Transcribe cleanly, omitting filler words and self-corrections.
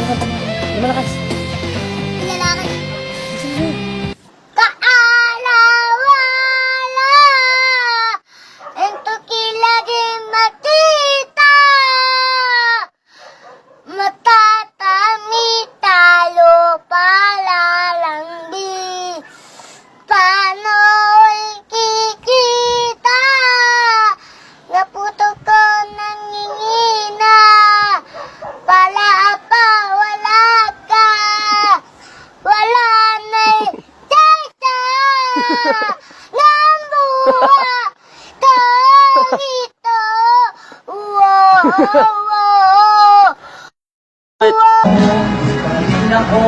Hindi malakas. Lalaki. Sige. Kaalawala, ento kilagi makita, matatami talo palalandi, pano'y kikita, naputo ko nangingina, pala pa wala ka, wala na'y tesa, nambuha ka ito, wow, wow, wow. Galing ako